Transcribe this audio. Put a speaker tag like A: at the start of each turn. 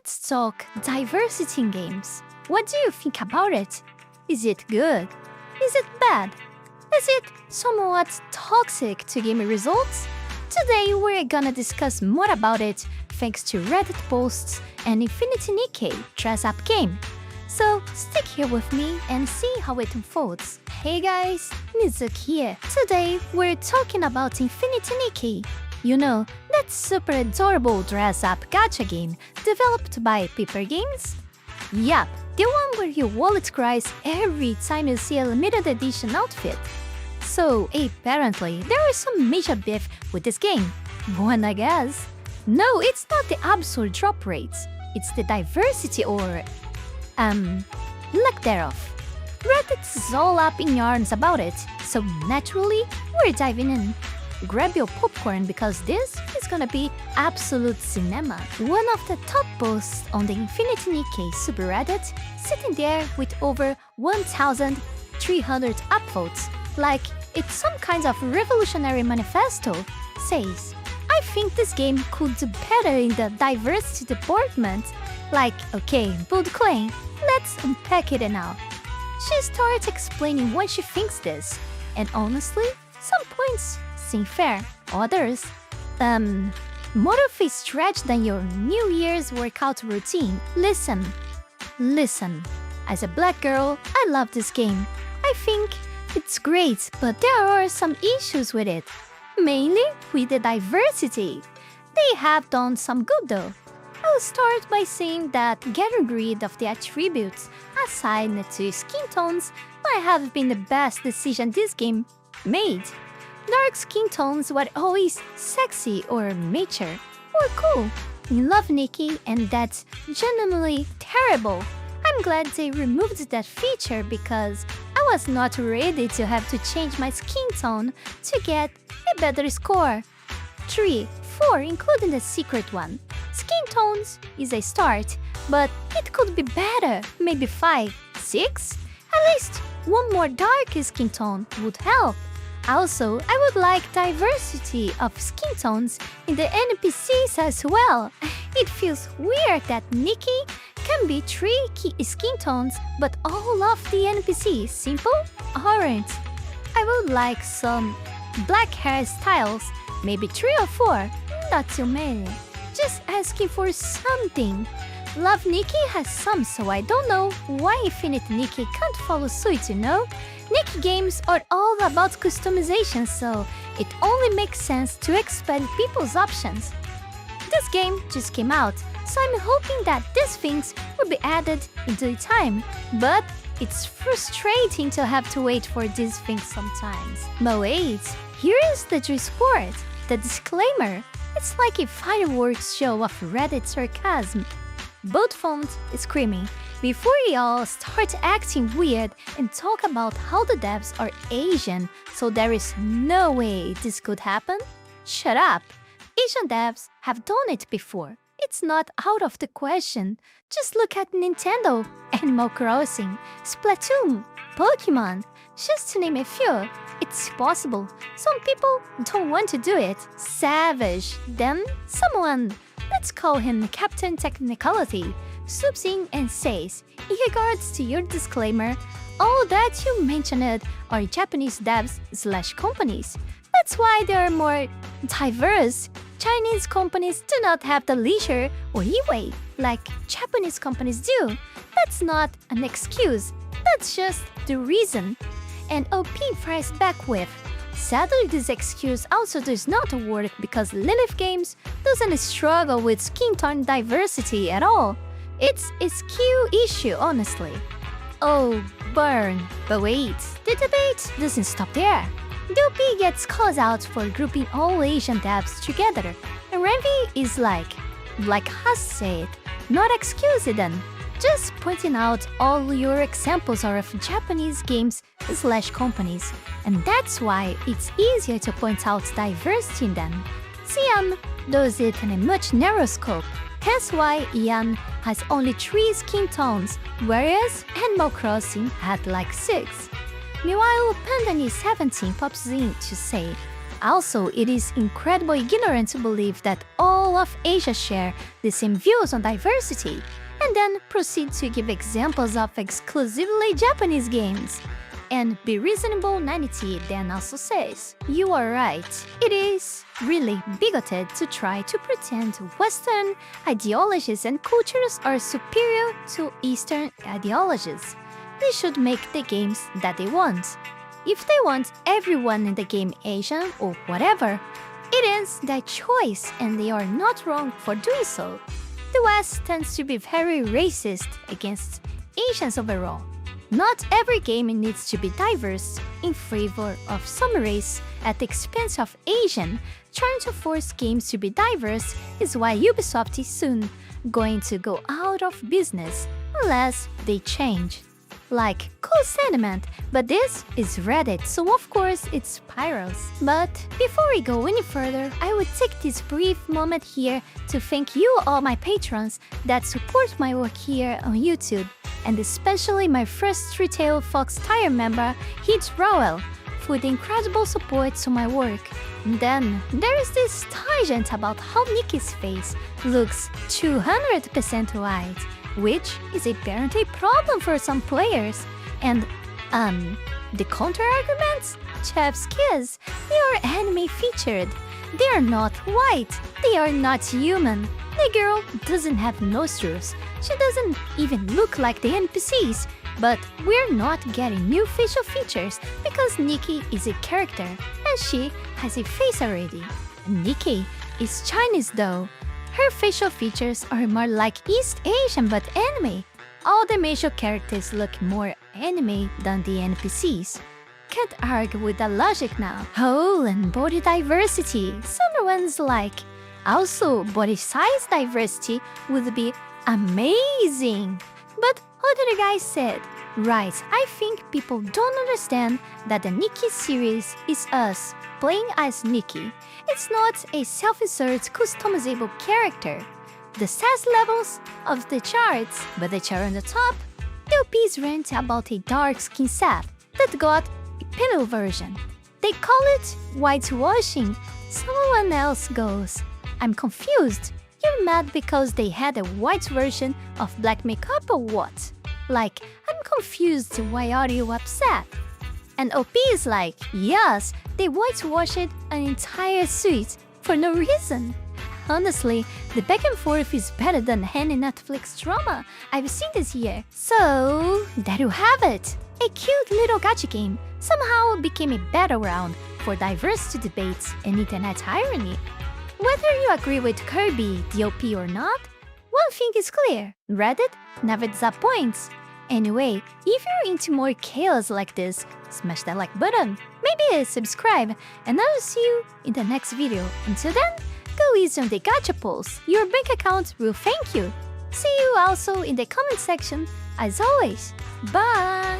A: Let's talk diversity in games. What do you think about it? Is it good? Is it bad? Is it somewhat toxic to game results? Today we're gonna discuss more about it thanks to Reddit posts and Infinity Nikkei dress-up game. So stick here with me and see how it unfolds. Hey guys, Mizuki here. Today we're talking about Infinity Nikkei. You know, that super adorable dress-up gacha game developed by Paper Games? Yup, the one where your wallet cries every time you see a limited edition outfit. So apparently there is some major beef with this game. Wanna guess? No, it's not the absolute drop rates. It's the diversity or lack thereof. Reddit is all up in yarns about it, so naturally we're diving in. Grab your popcorn because this is gonna be absolute cinema. One of the top posts on the Infinity Nikkei subreddit, sitting there with over 1,300 upvotes, like it's some kind of revolutionary manifesto, says, I think this game could do better in the diversity department. Like, okay, bold claim, let's unpack it now. She starts explaining why she thinks this, and honestly, some points seem fair, others, more of a stretch than your New Year's workout routine. Listen, as a black girl, I love this game. I think it's great, but there are some issues with it, mainly with the diversity. They have done some good though. I'll start by saying that getting rid of the attributes assigned to skin tones might have been the best decision this game made. Dark skin tones were always sexy or mature or cool in Love Nikki, and that's genuinely terrible. I'm glad they removed that feature because I was not ready to have to change my skin tone to get a better score. 3, 4 including the secret one. Skin tones is a start, but it could be better, maybe 5, 6? At least one more dark skin tone would help. Also, I would like diversity of skin tones in the NPCs as well. It feels weird that Nikki can be 3 key skin tones, but all of the NPCs simple aren't. I would like some black hairstyles, maybe 3 or 4, not too many. Just asking for something. Love Nikki has some, so I don't know why Infinite Nikki can't follow suit, you know? Nikki games are all about customization, so it only makes sense to expand people's options. This game just came out, so I'm hoping that these things will be added in due time, but it's frustrating to have to wait for these things sometimes. But wait, here is the report, the disclaimer. It's like a fireworks show of Reddit sarcasm. Both font is screaming. Before y'all start acting weird and talk about how the devs are Asian, so there is no way this could happen, shut up. Asian devs have done it before. It's not out of the question. Just look at Nintendo, Animal Crossing, Splatoon, Pokemon, just to name a few. It's possible. Some people don't want to do it. Savage. Then someone, let's call him Captain Technicality, swoops in and says, in regards to your disclaimer, all that you mentioned are Japanese devs/companies. That's why they are more diverse. Chinese companies do not have the leisure or leeway like Japanese companies do. That's not an excuse. That's just the reason. And OP fires back with, sadly this excuse also does not work because Lilith Games doesn't struggle with skin tone diversity at all. It's a skill issue, honestly. Oh, burn. But wait, the debate doesn't stop there. Dopey gets called out for grouping all Asian devs together, and Renvi is like Has said, not excuse it then. Just pointing out all your examples are of Japanese games/companies, and that's why it's easier to point out diversity in them. Xian does it in a much narrower scope, hence why Ian has only 3 skin tones, whereas Animal Crossing had like 6. Meanwhile, Pandani17 pops in to say, Also, it is incredibly ignorant to believe that all of Asia share the same views on diversity, and then proceed to give examples of exclusively Japanese games. And Be Reasonable 90 then also says, "You are right. It is really bigoted to try to pretend Western ideologies and cultures are superior to Eastern ideologies. They should make the games that they want. If they want everyone in the game Asian or whatever, it is their choice and they are not wrong for doing so. The West tends to be very racist against Asians overall. Not every game needs to be diverse in favor of some race at the expense of Asian. Trying to force games to be diverse is why Ubisoft is soon going to go out of business unless they change." Like, cool sentiment, but this is Reddit, so of course it spirals. But before we go any further, I would take this brief moment here to thank you all my patrons that support my work here on YouTube, and especially my first retail Fox Tire member, Heath Rowell, for the incredible support to my work. And then there is this tangent about how Nikki's face looks 200% white, which is apparently a problem for some players. And, the counter-arguments? Chef's kiss, they are anime featured. They are not white, they are not human. The girl doesn't have nostrils, she doesn't even look like the NPCs. But we're not getting new facial features because Nikki is a character and she has a face already. Nikki is Chinese though. Her facial features are more like East Asian but anime. All the major characters look more anime than the NPCs. Can't argue with the logic now. Oh, and body diversity. Someone's like, also body size diversity would be amazing. But other guy said, right, I think people don't understand that the Nikki series is us playing as Nikki. It's not a self-insert customizable character. The sass levels of the charts, but the chart on the top, the OPs rant about a dark skin set that got a pillow version. They call it whitewashing. Someone else goes, I'm confused. You're mad because they had a white version of black makeup or what? Like, I'm confused, why are you upset? And OP is like, yes, they whitewashed an entire suite for no reason. Honestly, the back and forth is better than any Netflix drama I've seen this year. So, there you have it! A cute little gacha game somehow became a battleground for diversity debates and internet irony. Whether you agree with Kirby, the OP or not, one thing is clear, Reddit never disappoints. Anyway, if you're into more chaos like this, smash that like button, maybe subscribe, and I'll see you in the next video. Until then, go easy on the gacha pulls, your bank account will thank you. See you also in the comment section, as always. Bye!